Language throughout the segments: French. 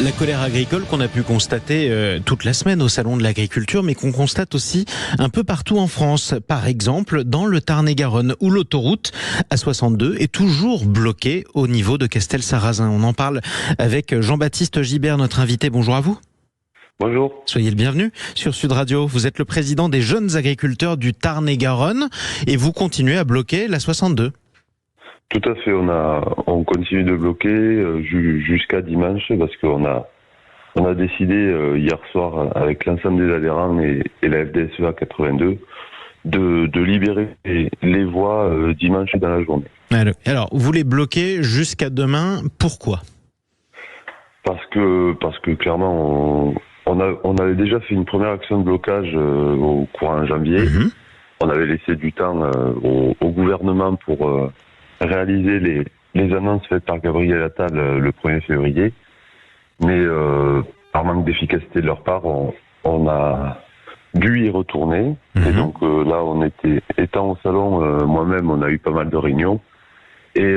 La colère agricole qu'on a pu constater toute la semaine au Salon de l'Agriculture, mais qu'on constate aussi un peu partout en France. Par exemple, dans le Tarn-et-Garonne, où l'autoroute A62 est toujours bloquée au niveau de Castel-Sarrazin. On en parle avec Jean-Baptiste Gibert, notre invité. Bonjour à vous. Bonjour. Soyez le bienvenu sur Sud Radio. Vous êtes le président des jeunes agriculteurs du Tarn-et-Garonne et vous continuez à bloquer la 62. Tout à fait, on continue de bloquer jusqu'à dimanche parce qu'on a décidé hier soir avec l'ensemble des adhérents et la FDSEA 82 de libérer les voies dimanche dans la journée. Alors, vous les bloquez jusqu'à demain, pourquoi ? Parce que clairement, on avait déjà fait une première action de blocage au courant janvier. Mmh. On avait laissé du temps au gouvernement pour réaliser les annonces faites par Gabriel Attal le 1er février. Mais par manque d'efficacité de leur part, on a dû y retourner. Mmh. Et donc là, étant au salon, moi-même, on a eu pas mal de réunions. Et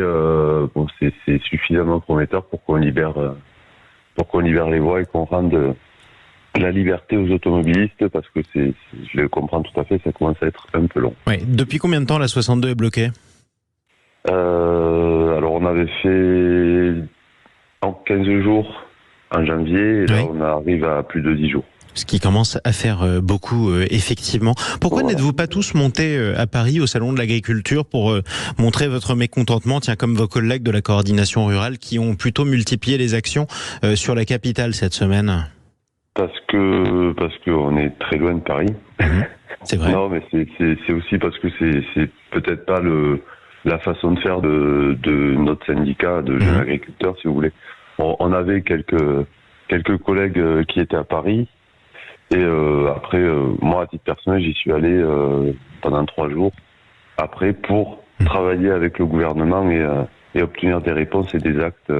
c'est suffisamment prometteur pour qu'on libère les voies et qu'on rende la liberté aux automobilistes, parce que je le comprends tout à fait, ça commence à être un peu long. Oui. Depuis combien de temps la 62 est bloquée ? Alors on avait fait en 15 jours en janvier, et là on arrive à plus de 10 jours. Ce qui commence à faire beaucoup, effectivement. Pourquoi n'êtes-vous pas tous montés à Paris au Salon de l'Agriculture pour montrer votre mécontentement, comme vos collègues de la coordination rurale qui ont plutôt multiplié les actions sur la capitale cette semaine ? Parce que on est très loin de Paris. C'est vrai. Non, mais c'est aussi parce que c'est peut-être pas la façon de faire de notre syndicat de jeunes agriculteurs, si vous voulez. On avait quelques collègues qui étaient à Paris, et après, moi à titre personnel, j'y suis allé pendant 3 jours après pour travailler avec le gouvernement et obtenir des réponses et des actes.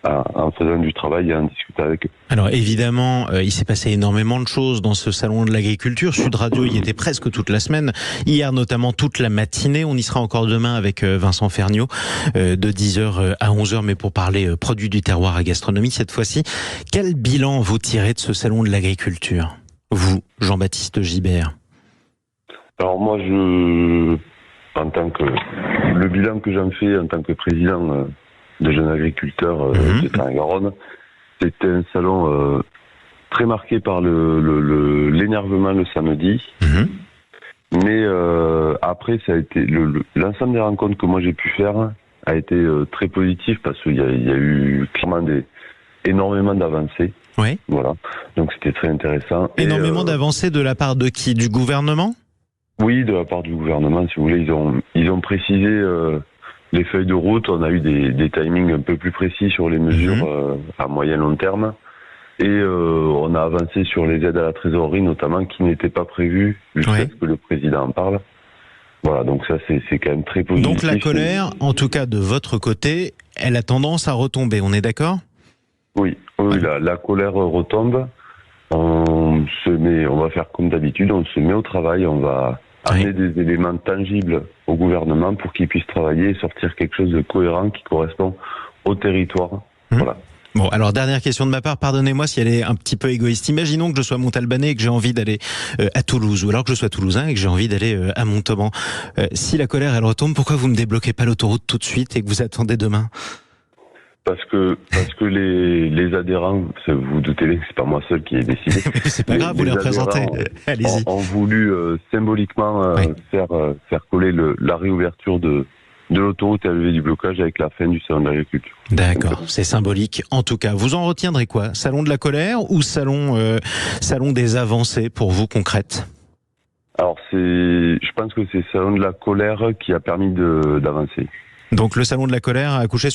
En faisant du travail et en discutant avec eux. Alors évidemment, il s'est passé énormément de choses dans ce salon de l'agriculture. Sud Radio y était presque toute la semaine. Hier notamment toute la matinée. On y sera encore demain avec Vincent Ferniaud de 10h à 11h, mais pour parler produits du terroir et gastronomie cette fois-ci. Quel bilan vous tirez de ce salon de l'agriculture, vous, Jean-Baptiste Gibert ? Alors moi, le bilan que j'en fais en tant que président de jeunes agriculteurs de Tarn-et-Garonne, c'était un salon très marqué par l'énervement le samedi. Mais après, ça a été l'ensemble des rencontres que moi j'ai pu faire a été très positif, parce qu'il y a eu clairement énormément d'avancées. Oui. Voilà. Donc c'était très intéressant. Énormément d'avancées de la part de qui ? Du gouvernement ? Oui, de la part du gouvernement, si vous voulez. Ils ont précisé les feuilles de route. On a eu des timings un peu plus précis sur les mesures à moyen long terme. Et on a avancé sur les aides à la trésorerie, notamment, qui n'étaient pas prévues jusqu'à ce que le président en parle. Voilà, donc ça, c'est quand même très positif. Donc la colère, en tout cas de votre côté, elle a tendance à retomber, on est d'accord ? Oui, la colère retombe. On va faire comme d'habitude, on se met au travail, on va amener des éléments tangibles au gouvernement pour qu'il puisse travailler et sortir quelque chose de cohérent qui correspond au territoire. Voilà. Bon, alors dernière question de ma part, pardonnez-moi si elle est un petit peu égoïste. Imaginons que je sois montalbanais et que j'ai envie d'aller à Toulouse, ou alors que je sois toulousain et que j'ai envie d'aller à Montauban. Si la colère elle retombe, pourquoi vous ne débloquez pas l'autoroute tout de suite et que vous attendez demain ? Parce que les adhérents, vous vous doutez bien que c'est pas moi seul qui ai décidé. C'est pas grave, vous les représentez. Allez-y. Ont voulu symboliquement faire coller la réouverture de l'autoroute et la levée du blocage avec la fin du salon de l'agriculture. D'accord, c'est symbolique. En tout cas, vous en retiendrez quoi ? Salon de la colère ou salon des avancées pour vous concrètes ? Alors je pense que c'est salon de la colère qui a permis d'avancer. Donc le salon de la colère a accouché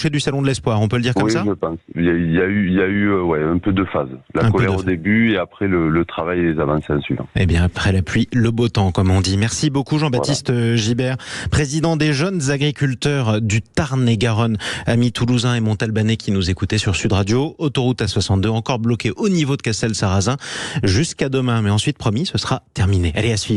du salon de l'espoir, on peut le dire comme ça ? Oui, je pense. Il y a eu un peu de phase. La colère au début et après le travail et les avancées en suivant. Eh bien, après la pluie, le beau temps, comme on dit. Merci beaucoup Jean-Baptiste Gibert, président des jeunes agriculteurs du Tarn-et-Garonne, amis toulousains et montalbanais qui nous écoutaient sur Sud Radio. Autoroute A62 encore bloquée au niveau de Castel-Sarrazin jusqu'à demain. Mais ensuite, promis, ce sera terminé. Allez, à suivre.